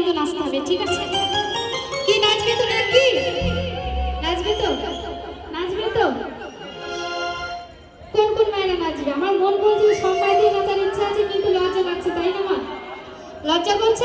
কিন্তু নাচতে হবে, ঠিক আছে? কি নাচবে তো নাকি? নাচবে তো? নাচবে তো? কোন কোন মায়েরা নাচবে? আমার মন বলছে সব মায়েরই নাচার ইচ্ছা আছে, কিন্তু লজ্জা লাগছে, তাই না মা? লজ্জা করছে?